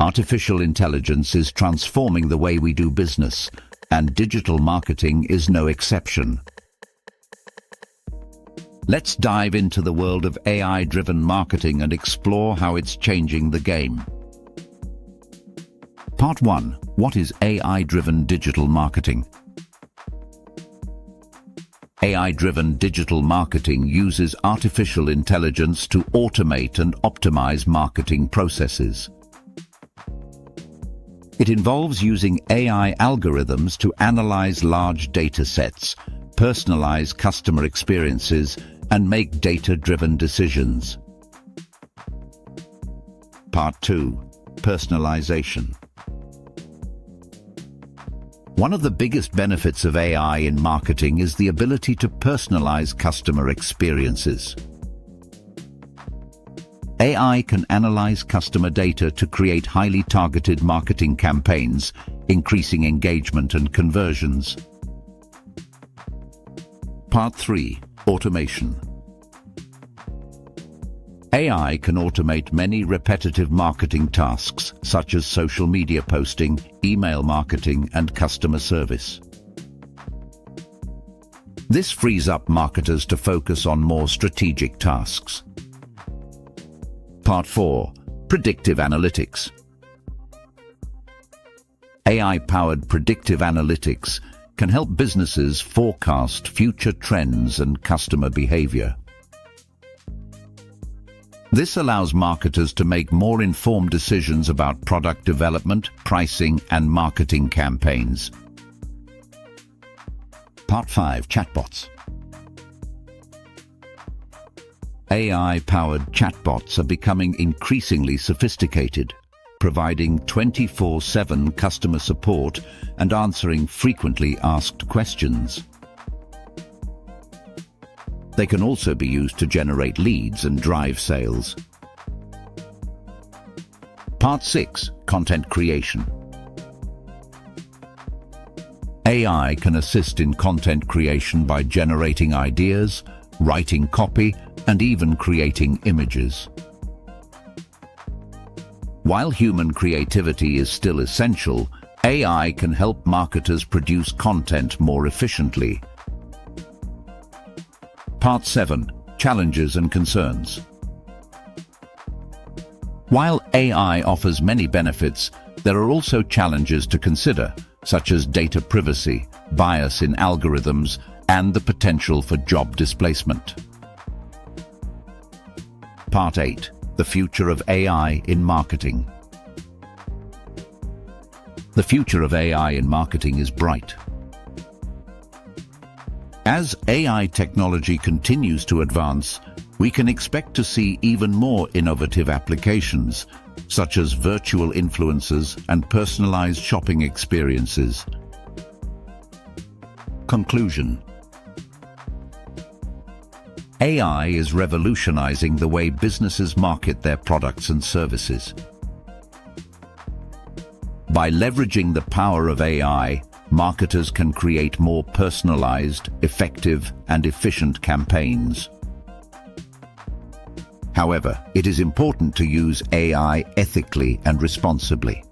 Artificial intelligence is transforming the way we do business, and digital marketing is no exception. Let's dive into the world of AI-driven marketing and explore how it's changing the game. Part 1. What is AI-driven digital marketing? AI-driven digital marketing uses artificial intelligence to automate and optimize marketing processes. It involves using AI algorithms to analyze large data sets, personalize customer experiences, and make data-driven decisions. Part 2. Personalization. One of the biggest benefits of AI in marketing is the ability to personalize customer experiences. AI can analyze customer data to create highly targeted marketing campaigns, increasing engagement and conversions. Part 3. Automation. AI can automate many repetitive marketing tasks, such as social media posting, email marketing, and customer service. This frees up marketers to focus on more strategic tasks. Part 4. Predictive analytics. AI-powered predictive analytics can help businesses forecast future trends and customer behavior. This allows marketers to make more informed decisions about product development, pricing, and marketing campaigns. Part 5. Chatbots. AI-powered chatbots are becoming increasingly sophisticated, providing 24/7 customer support and answering frequently asked questions. They can also be used to generate leads and drive sales. Part 6. Content creation. AI can assist in content creation by generating ideas, writing copy, and even creating images. While human creativity is still essential, AI can help marketers produce content more efficiently. Part 7. Challenges and concerns. While AI offers many benefits, there are also challenges to consider, such as data privacy, bias in algorithms, and the potential for job displacement. Part 8. The future of AI in marketing. The future of AI in marketing is bright. As AI technology continues to advance, we can expect to see even more innovative applications, such as virtual influencers and personalized shopping experiences. Conclusion. AI is revolutionizing the way businesses market their products and services. By leveraging the power of AI, marketers can create more personalized, effective, and efficient campaigns. However, it is important to use AI ethically and responsibly.